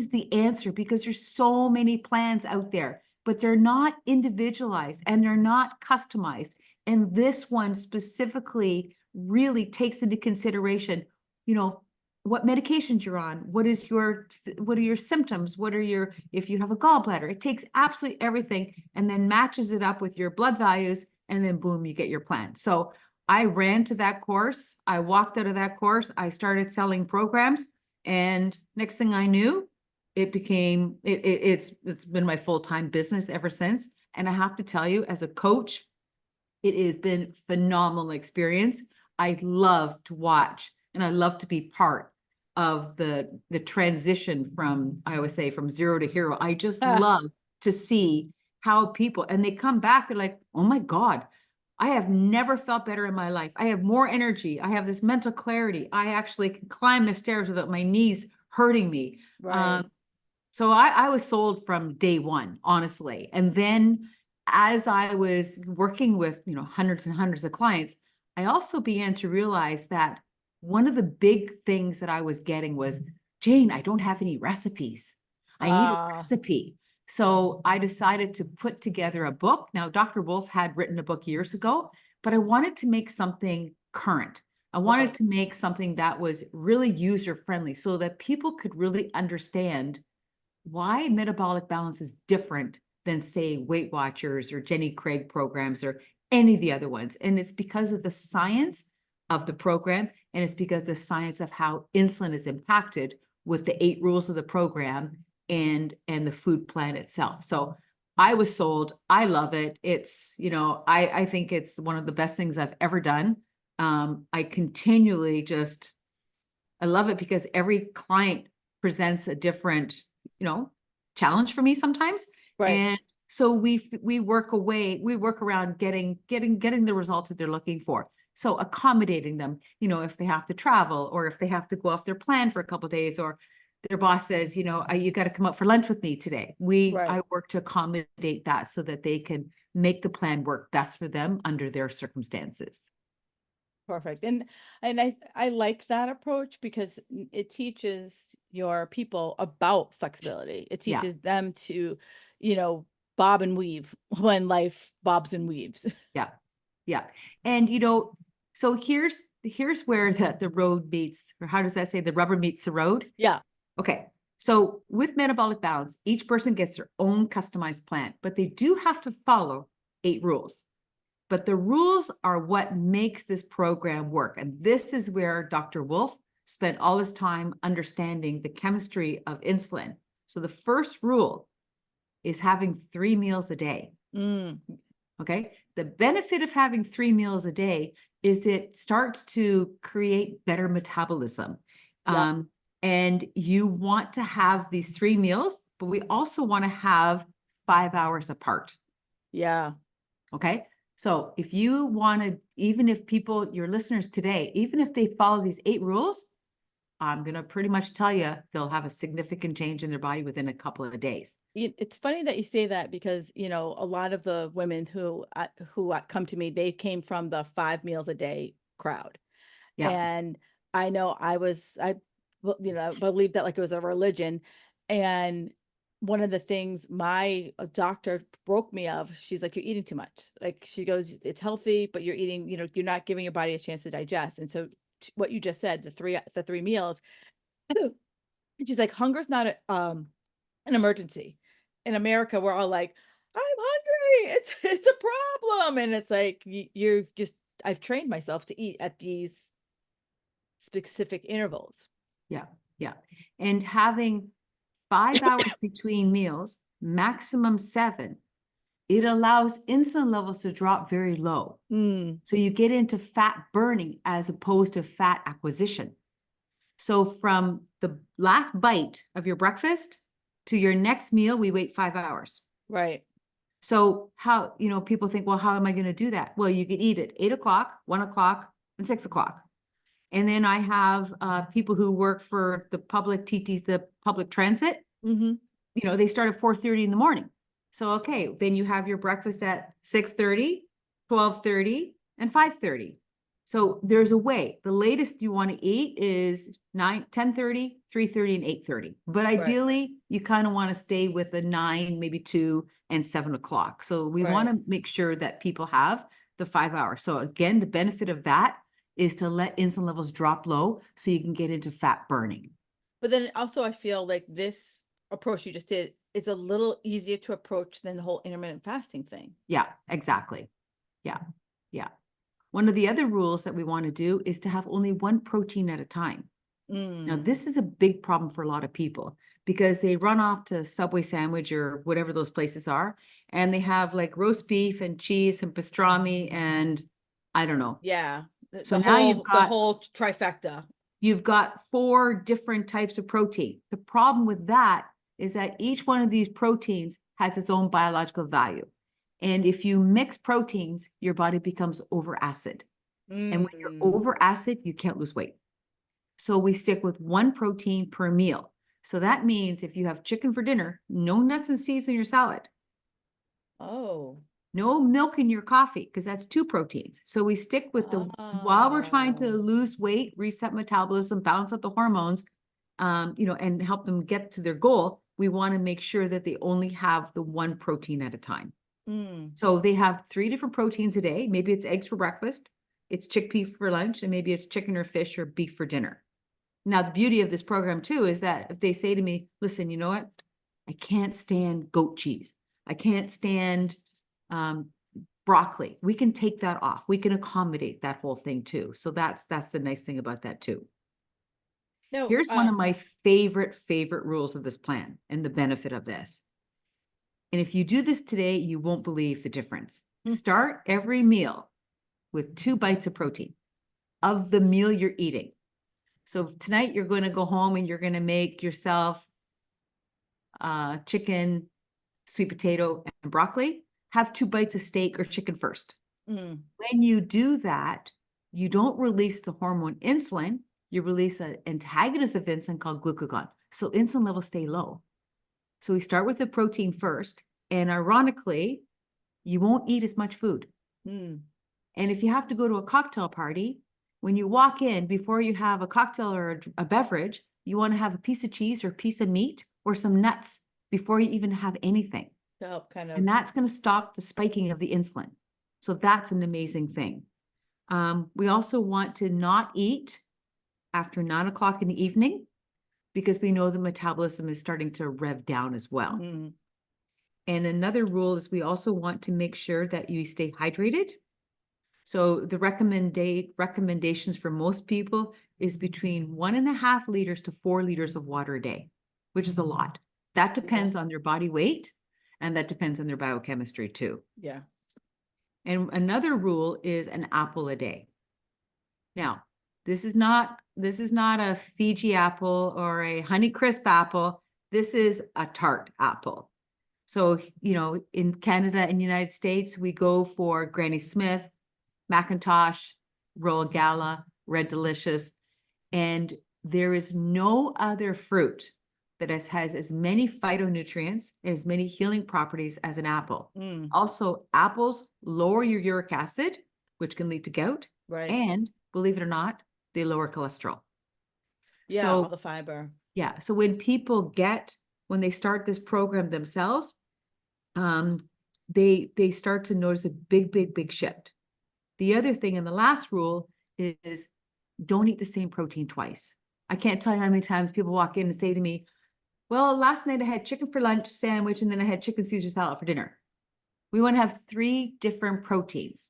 the answer, because there's so many plans out there, but they're not individualized and they're not customized. And this one specifically really takes into consideration, what medications you're on, what are your symptoms, if you have a gallbladder, it takes absolutely everything and then matches it up with your blood values, and then boom, you get your plan. So I ran to that course. I walked out of that course. I started selling programs, and next thing I knew, it's been my full-time business ever since. And I have to tell you, as a coach, it has been phenomenal experience. I love to watch and I love to be part of the transition from, I always say, from zero to hero. I just love to see how people, and they come back, they're like, oh my God, I have never felt better in my life. I have more energy. I have this mental clarity. I actually can climb the stairs without my knees hurting me. Right. So I was sold from day one, honestly. And then as I was working with, hundreds and hundreds of clients, I also began to realize that one of the big things that I was getting was, Jane, I don't have any recipes. I need a recipe. So I decided to put together a book. Now, Dr. Wolf had written a book years ago, but I wanted to make something current. I wanted to make something that was really user-friendly so that people could really understand why metabolic balance is different than, say, Weight Watchers or Jenny Craig programs or any of the other ones. And it's because of the science of the program, and it's because the science of how insulin is impacted with the 8 rules of the program and the food plan itself. So I was sold. I love it. It's, I think it's one of the best things I've ever done. I continually I love it because every client presents a different, challenge for me sometimes. Right. And so we work around getting the results that they're looking for. So accommodating them, if they have to travel or if they have to go off their plan for a couple of days, or their boss says, you got to come up for lunch with me today. I work to accommodate that so that they can make the plan work best for them under their circumstances. Perfect. And I like that approach because it teaches your people about flexibility. It teaches them to, bob and weave when life bobs and weaves. Yeah. Yeah. And so here's where the road meets, or how does that say, the rubber meets the road? Yeah. Okay. So with metabolic balance, each person gets their own customized plan, but they do have to follow 8 rules. But the rules are what makes this program work. And this is where Dr. Wolf spent all his time understanding the chemistry of insulin. So the first rule is having 3 meals a day. Okay. The benefit of having 3 meals a day is it starts to create better metabolism. And you want to have these 3 meals, but we also want to have 5 hours apart. Yeah. Okay. So if you want to, even if your listeners today, even if they follow these 8 rules, I'm going to pretty much tell you they'll have a significant change in their body within a couple of days. It's funny that you say that because, a lot of the women who come to me, they came from the 5 meals a day crowd. Yeah. And I know I believed that like it was a religion. And one of the things my doctor broke me of, she's like, you're eating too much. Like she goes, it's healthy, but you're eating, you're not giving your body a chance to digest. And so what you just said, the three meals, and she's like, hunger's not an emergency. In America, we're all like, I'm hungry. It's a problem. And it's like you're just I've trained myself to eat at these specific intervals. Yeah. Yeah. And having 5 hours between meals, maximum 7, it allows insulin levels to drop very low. So you get into fat burning as opposed to fat acquisition. So from the last bite of your breakfast to your next meal, we wait 5 hours. Right. So how, people think, well, how am I going to do that? Well, you could eat at 8 o'clock, 1 o'clock, and 6 o'clock. And then I have people who work for the public the public transit. They start at 4:30 in the morning. So, okay, then you have your breakfast at 6:30, 12:30, and 5:30. So there's a way. The latest you want to eat is 10:30, 3:30, and 8:30. But ideally, you kind of want to stay with the 9, maybe 2, and 7 o'clock. So we want to make sure that people have the 5 hours. So again, the benefit of that is to let insulin levels drop low so you can get into fat burning. But then also I feel like this approach you just did, it's a little easier to approach than the whole intermittent fasting thing. Yeah, exactly. Yeah. Yeah. One of the other rules that we want to do is to have only one protein at a time. Now, this is a big problem for a lot of people because they run off to Subway sandwich or whatever those places are, and they have like roast beef and cheese and pastrami and I don't know. Yeah. So now the whole trifecta. You've got 4 different types of protein. The problem with that is that each one of these proteins has its own biological value. And if you mix proteins, your body becomes over acid. And when you're over acid, you can't lose weight. So we stick with one protein per meal. So that means if you have chicken for dinner, no nuts and seeds in your salad. Oh. No milk in your coffee, because that's 2 proteins. So we stick with while we're trying to lose weight, reset metabolism, balance out the hormones, and help them get to their goal, we want to make sure that they only have the one protein at a time. So they have 3 different proteins a day. Maybe it's eggs for breakfast, it's chickpea for lunch, and maybe it's chicken or fish or beef for dinner. Now, the beauty of this program too is that if they say to me, listen, you know what? I can't stand goat cheese. I can't stand broccoli. We can take that off. We can accommodate that whole thing too. So that's the nice thing about that too. No, here's one of my favorite rules of this plan and the benefit of this. And if you do this today, you won't believe the difference. Start every meal with 2 bites of protein of the meal you're eating. So tonight you're going to go home and you're going to make yourself chicken, sweet potato, and broccoli. Have 2 bites of steak or chicken first. When you do that, you don't release the hormone insulin. You release an antagonist of insulin called glucagon. So insulin levels stay low. So we start with the protein first. And ironically, you won't eat as much food. And if you have to go to a cocktail party, when you walk in, before you have a cocktail or a beverage, you want to have a piece of cheese or a piece of meat or some nuts before you even have anything. To help kind of. And that's going to stop the spiking of the insulin. So that's an amazing thing. We also want to not eat after 9 o'clock in the evening because we know the metabolism is starting to rev down as well. And another rule is we also want to make sure that you stay hydrated. So the recommendations for most people is between 1.5 liters to 4 liters of water a day, which is a lot. That depends on their body weight. And that depends on their biochemistry too. Yeah. And another rule is an apple a day. Now, this is not a Fiji apple or a Honeycrisp apple. This is a tart apple. So, in Canada and United States, we go for Granny Smith, Macintosh, Royal Gala, Red Delicious, and there is no other fruit that has as many phytonutrients and as many healing properties as an apple. Also, apples lower your uric acid, which can lead to gout. Right. And believe it or not, they lower cholesterol. Yeah, So, all the fiber. Yeah. So when people get when they start this program themselves, they start to notice a big shift. The other thing, and the last rule is don't eat the same protein twice. I can't tell you how many times people walk in and say to me, well, last night I had chicken for lunch, sandwich, and then I had chicken Caesar salad for dinner. We want to have 3 different proteins,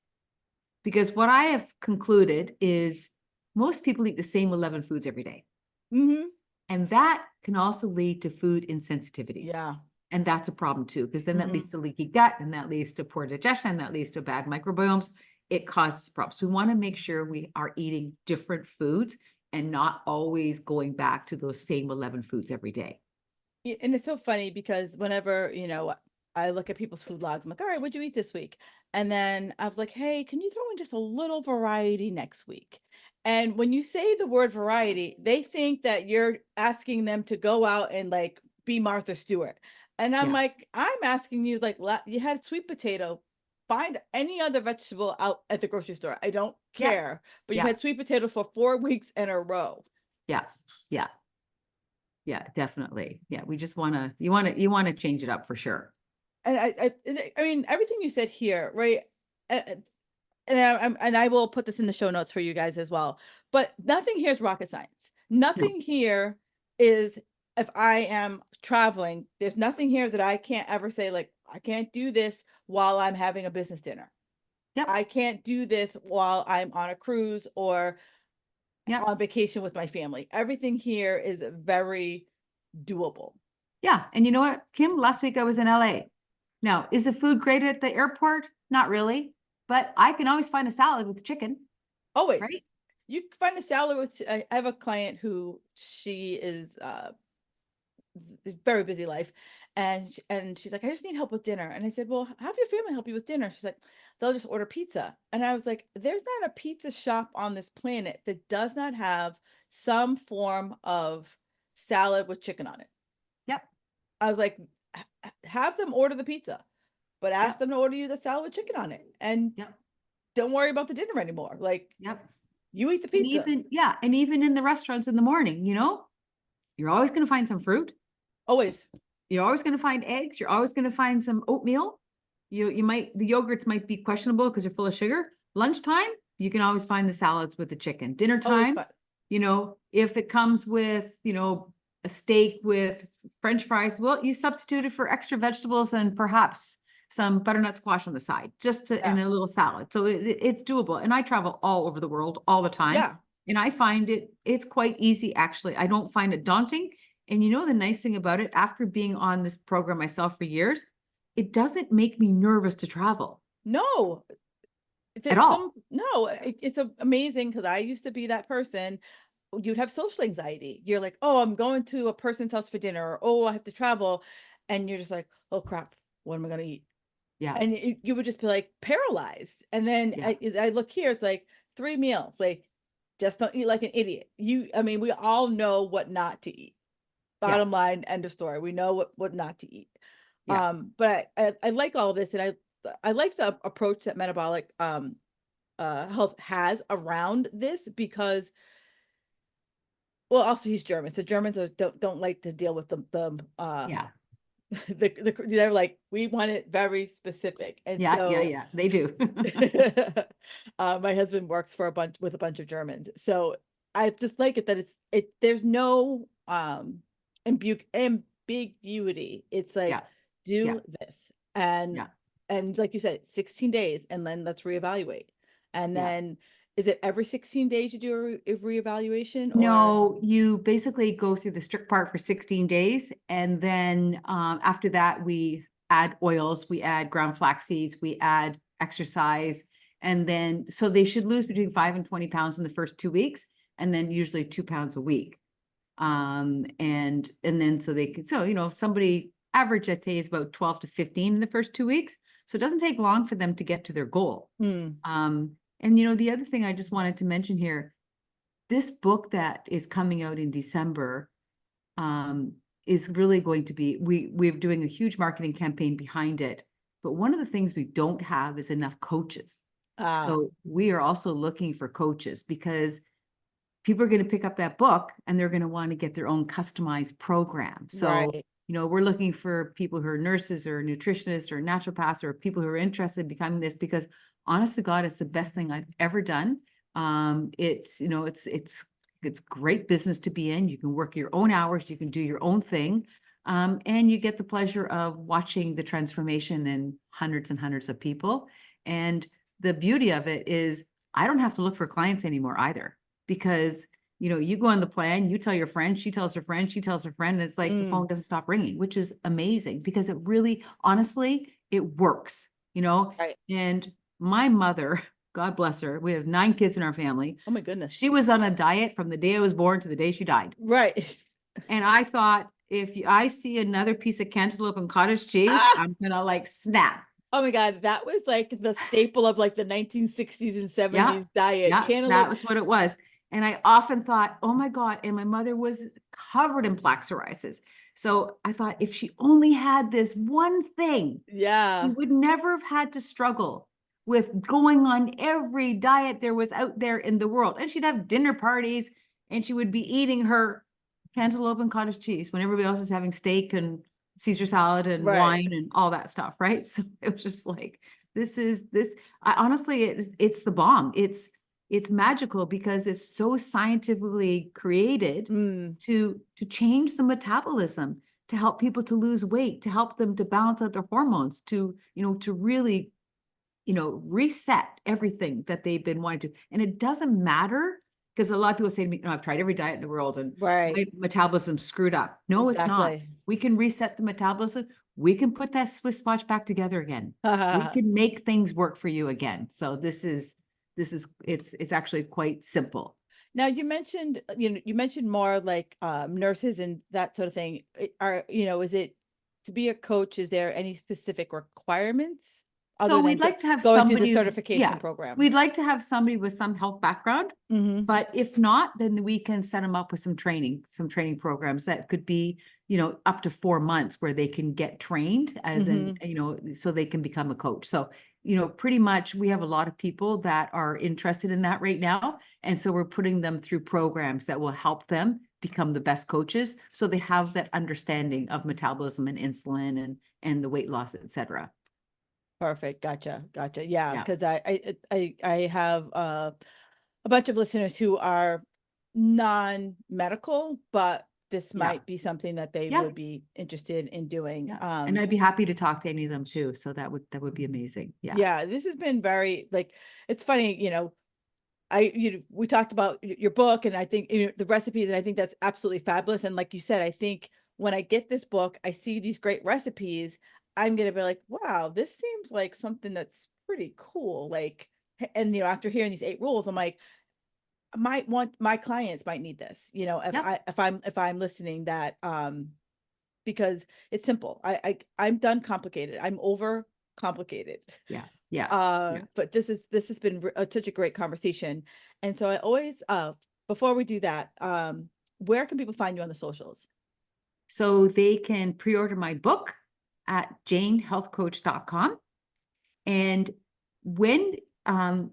because what I have concluded is most people eat the same 11 foods every day. Mm-hmm. And that can also lead to food insensitivities. Yeah. And that's a problem too, because then that leads to leaky gut, and that leads to poor digestion, that leads to bad microbiomes. It causes problems. We want to make sure we are eating different foods and not always going back to those same 11 foods every day. And it's so funny because whenever, I look at people's food logs, I'm like, all right, what'd you eat this week? And then I was like, hey, can you throw in just a little variety next week? And when you say the word variety, they think that you're asking them to go out and like be Martha Stewart. And I'm like, I'm asking you, like, you had sweet potato. Find any other vegetable out at the grocery store. I don't care. But you've had sweet potato for 4 weeks in a row. Yeah. Yeah, definitely. Yeah, we just want to, you want to change it up for sure. And I mean, everything you said here, right? And I will put this in the show notes for you guys as well. But nothing here is rocket science. Nothing here is, if I am traveling, there's nothing here that I can't ever say, like, I can't do this while I'm having a business dinner. I can't do this while I'm on a cruise or on vacation with my family. Everything here is very doable. Yeah. And you know what, Kim, last week I was in LA. Now, is the food great at the airport? Not really, but I can always find a salad with chicken. Always. Right? You can find a salad with, I have a client who she is very busy life, and she's like, I just need help with dinner. And I said, well, have your family help you with dinner. She's like, they'll just order pizza. And I was like, there's not a pizza shop on this planet that does not have some form of salad with chicken on it. Yep. I was like, have them order the pizza, but ask them to order you the salad with chicken on it, and don't worry about the dinner anymore. Like, you eat the pizza. And even in the restaurants in the morning, you're always going to find some fruit. Always. You're always going to find eggs. You're always going to find some oatmeal. The yogurts might be questionable because they're full of sugar. Lunchtime, you can always find the salads with the chicken. Dinner time, if it comes with, a steak with French fries, well, you substitute it for extra vegetables and perhaps some butternut squash on the side, in a little salad. So it's doable. And I travel all over the world all the time. Yeah. And I find it's quite easy, actually. I don't find it daunting. And the nice thing about it, after being on this program myself for years, it doesn't make me nervous to travel. No. At all. No, it's amazing, because I used to be that person. You'd have social anxiety. You're like, oh, I'm going to a person's house for dinner, or, oh, I have to travel. And you're just like, oh, crap, what am I going to eat? Yeah. And you would just be like paralyzed. And then I look here, it's like 3 meals, like, just don't eat like an idiot. We all know what not to eat. Bottom line, end of story. We know what not to eat. But I like all of this, and I like the approach that Metabolic Health has around this, because, well, also he's German, so Germans don't like to deal with they're like, we want it very specific. And they do. My husband works with a bunch of Germans, so I just like it that there's no ambiguity. It's like, do this, and like you said, 16 days, and then let's reevaluate. And then is it every 16 days you do a reevaluation? No, you basically go through the strict part for 16 days. And then after that, we add oils, we add ground flax seeds, we add exercise. And then, so they should lose between 5 and 20 pounds in the first 2 weeks, and then usually 2 pounds a week. And then, somebody average, I'd say, is about 12 to 15 in the first 2 weeks. So it doesn't take long for them to get to their goal. And the other thing I just wanted to mention here, this book that is coming out in December is really going to be, we're doing a huge marketing campaign behind it. But one of the things we don't have is enough coaches. So we are also looking for coaches, because people are going to pick up that book and they're going to want to get their own customized program. So, we're looking for people who are nurses or nutritionists or naturopaths or people who are interested in becoming this, because honest to God, it's the best thing I've ever done. It's great business to be in. You can work your own hours, you can do your own thing. And you get the pleasure of watching the transformation in hundreds and hundreds of people. And the beauty of it is I don't have to look for clients anymore either, because you go on the plan, you tell your friend, she tells her friend, she tells her friend, and it's like the phone doesn't stop ringing, which is amazing, because it really, honestly, it works, Right. and my mother, God bless her, we have 9 kids in our family. Oh my goodness. She was on a diet from the day I was born to the day she died. Right. And I thought, if I see another piece of cantaloupe and cottage cheese, I'm gonna like snap. Oh my God, that was like the staple of like the 1960s and 70s diet. Yeah, Cantaloupe. that was what it was. And I often thought, oh my God, and my mother was covered in plaque psoriasis. So I thought, if she only had this one thing, Yeah. she would never have had to struggle with going on every diet there was out there in the world. And she'd have dinner parties, and she would be eating her cantaloupe and cottage cheese when everybody else is having steak and Caesar salad and Right. wine and all that stuff, right? So it was just like, honestly, it's the bomb. It's magical, because it's so scientifically created to change the metabolism, to help people to lose weight, to help them to balance out their hormones, to really reset everything that they've been wanting to. And it doesn't matter, because a lot of people say to me, I've tried every diet in the world and Right. my metabolism's screwed up. No, it's not. Exactly. We can reset the metabolism. We can put that Swiss watch back together again. We can make things work for you again. So it's actually quite simple. Now you mentioned, you mentioned more like nurses and that sort of thing. Is it to be a coach, is there any specific requirements other So than we'd like to have going through the somebody, certification program? we'd like to have somebody with some health background, but if not, then we can set them up with some training programs that could be, up to 4 months, where they can get trained as so they can become a coach. So, pretty much we have a lot of people that are interested in that right now. And so we're putting them through programs that will help them become the best coaches, so they have that understanding of metabolism and insulin and the weight loss, et cetera. Perfect. Gotcha. Yeah. Because I have a bunch of listeners who are non-medical, but this might be something that they would be interested in doing. And I'd be happy to talk to any of them too. So that would be amazing. Yeah. This has been very, like, it's funny, we talked about your book, and I think the recipes, and I think that's absolutely fabulous. And like you said, I think when I get this book, I see these great recipes, I'm going to be like, wow, this seems like something that's pretty cool. Like, and after hearing these 8 rules, I'm like, my clients might need this, if I'm listening, that, because it's simple. I'm done complicated. I'm over complicated. But this has been such a great conversation. And so I always, before we do that, where can people find you on the socials? So they can pre-order my book at janehealthcoach.com. And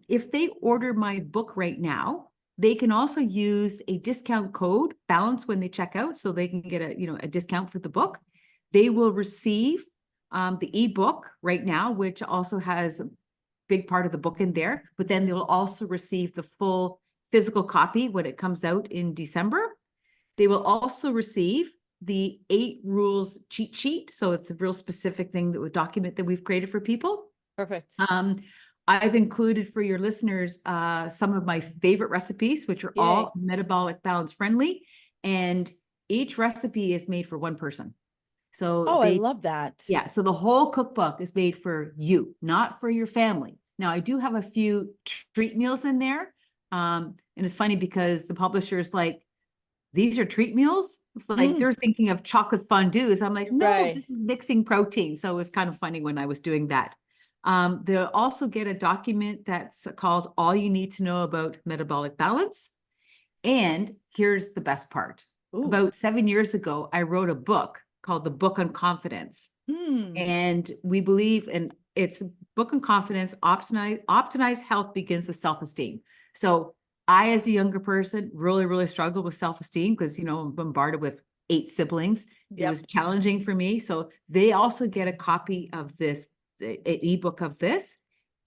if they order my book right now, they can also use a discount code BALANCE when they check out, so they can get a discount for the book. They will receive the ebook right now, which also has a big part of the book in there, but then they'll also receive the full physical copy when it comes out in December. They will also receive the 8 rules cheat sheet. So it's a real specific thing that would document that we've created for people. Perfect. I've included for your listeners some of my favorite recipes, which are all metabolic balance friendly. And each recipe is made for one person. So I love that. Yeah. So the whole cookbook is made for you, not for your family. Now, I do have a few treat meals in there. And it's funny because the publisher is like, these are treat meals. It's like they're thinking of chocolate fondues. I'm like, no, this is mixing protein. So it was kind of funny when I was doing that. They'll also get a document that's called All You Need to Know About Metabolic Balance. And here's the best part. About 7 years ago, I wrote a book called The Book on Confidence. And we believe in it's a book on confidence. Optimized health begins with self-esteem. So I, as a younger person, really, really struggled with self-esteem because, I'm bombarded with 8 siblings. It Yep. was challenging for me. So they also get a copy of this, an ebook of this.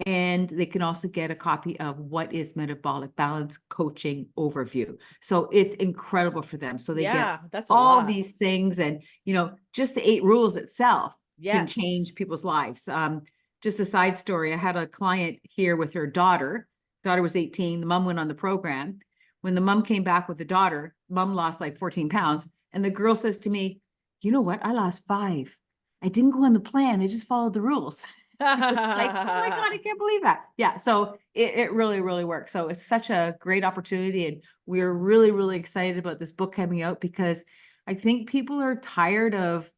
And they can also get a copy of what is metabolic balance coaching overview. So it's incredible for them. So they get Yeah, that's a all lot. these things, and just the 8 rules itself can Yes. change people's lives. Just a side story. I had a client here with her daughter. Daughter was 18. The mom went on the program. When the mom came back with the daughter, mom lost like 14 pounds. And the girl says to me, you know what? I lost 5. I didn't go on the plan. I just followed the rules. It's like, oh my God, I can't believe that. Yeah. So it really, really works. So it's such a great opportunity. And we're really, really excited about this book coming out, because I think people are tired of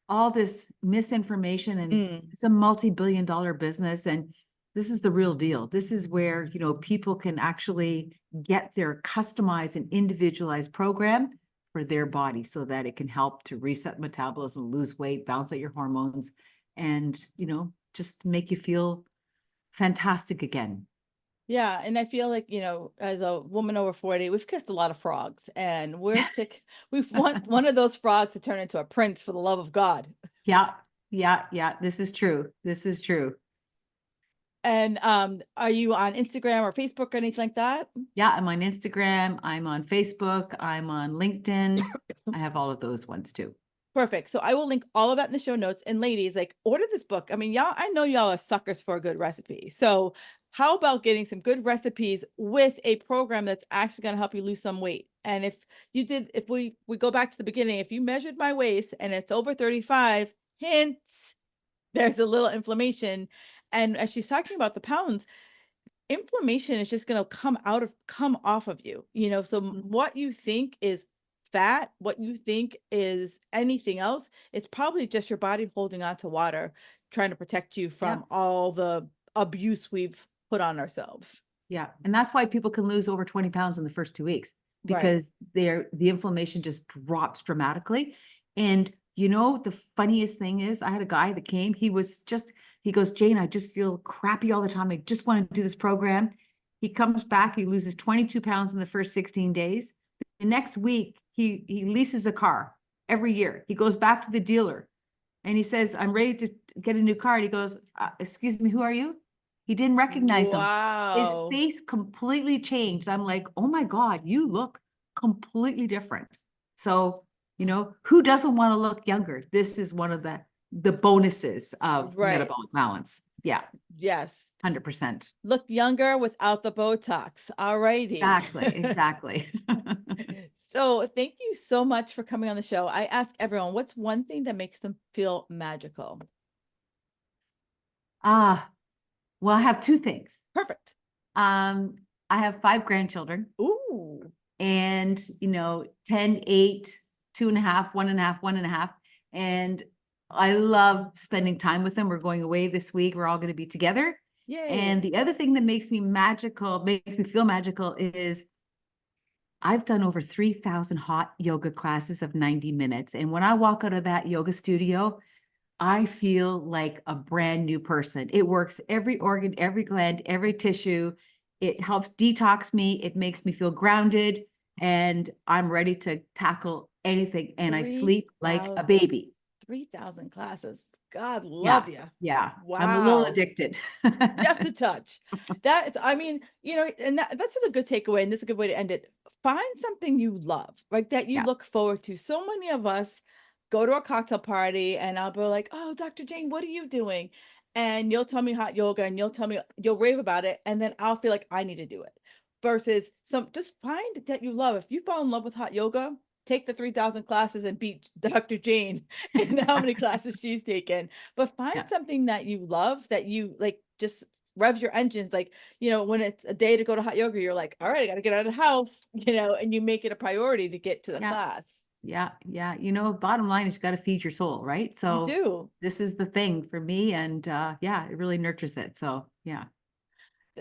all this misinformation, and Mm. it's a multi-billion-dollar business. And this is the real deal. This is where, people can actually get their customized and individualized program for their body, so that it can help to reset metabolism, lose weight, balance out your hormones, and, just make you feel fantastic again. Yeah, and I feel like, as a woman over 40, we've kissed a lot of frogs and we're sick. We want one of those frogs to turn into a prince for the love of God. Yeah, yeah, yeah. This is true. This is true. And are you on Instagram or Facebook or anything like that? Yeah, I'm on Instagram, I'm on Facebook, I'm on LinkedIn. I have all of those ones too. Perfect. So I will link all of that in the show notes. And ladies, like, order this book. I mean, y'all, I know y'all are suckers for a good recipe. So how about getting some good recipes with a program that's actually going to help you lose some weight? And if we go back to the beginning, if you measured my waist and it's over 35, hints, there's a little inflammation. And as she's talking about the pounds, inflammation is just going to come off of you, so what you think is fat, what you think is anything else, it's probably just your body holding on to water, trying to protect you Yeah, from all the abuse we've put on ourselves. yeah. And that's why people can lose over 20 pounds in the first 2 weeks, Right. because the inflammation just drops dramatically. And the funniest thing is, I had a guy that came, he goes, Jane, I just feel crappy all the time. I just want to do this program. He comes back, he loses 22 pounds in the first 16 days. The next week, he leases a car every year. He goes back to the dealer and he says, I'm ready to get a new car. And he goes, excuse me, who are you? He didn't recognize him. His Wow. face completely changed. I'm like, oh my God, you look completely different. So, who doesn't want to look younger? This is one of the bonuses of Right. metabolic balance. Yeah, Yes. 100%. Look younger without the Botox. All righty. Exactly, exactly. So thank you so much for coming on the show. I ask everyone, what's one thing that makes them feel magical? Ah, well, I have 2 things. Perfect. Um, I have 5 grandchildren, Ooh. and 10, 8, 2.5, 1.5, 1.5. And I love spending time with them. We're going away this week. We're all going to be together. And Yay. the other thing that makes me feel magical, is I've done over 3,000 hot yoga classes of 90 minutes. And when I walk out of that yoga studio, I feel like a brand new person. It works every organ, every gland, every tissue. It helps detox me. It makes me feel grounded, and I'm ready to tackle anything. And I sleep like a 3,000. baby. 3,000 classes. God Yeah. love you. Yeah. I'm a little Wow. addicted. Just a touch. That is, I mean, and that's just a good takeaway. And this is a good way to end it. Find something you love, right? That you Yeah. look forward to. So many of us go to a cocktail party and I'll be like, oh, Dr. Jane, what are you doing? And you'll tell me hot yoga and you'll rave about it. And then I'll feel like I need to do it. Versus just find that you love. If you fall in love with hot yoga, take the 3,000 classes and beat Dr. Jane and how many classes she's taken. But find Yeah. something that you love, that you like, just revs your engines. Like, when it's a day to go to hot yoga, you're like, all right, I got to get out of the house, and you make it a priority to get to the Yeah. class. Yeah. Yeah. Bottom line is, you got to feed your soul, right? You So do. this is the thing for me. And yeah, it really nurtures it. So yeah.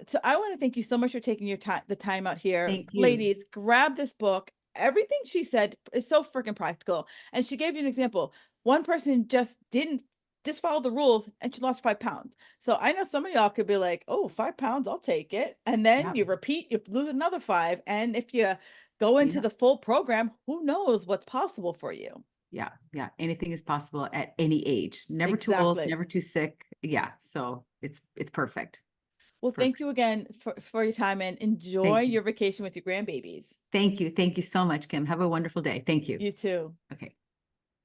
So I want to thank you so much for taking the time out here. Thank you. Ladies, grab this book. Everything she said is so freaking practical. And she gave you an example. One person just follow the rules and she lost 5 pounds. So I know some of y'all could be like, oh, 5 pounds, I'll take it. And then Yeah. you repeat, you lose another 5. And if you go into Yeah. the full program, who knows what's possible for you. Yeah. Yeah. Anything is possible at any age. Never too old, Exactly. never too sick. Yeah. So it's perfect. Well, thank Perfect. you again for your time, and enjoy Thank you. your vacation with your grandbabies. Thank you. Thank you so much, Kim. Have a wonderful day. Thank you. You too.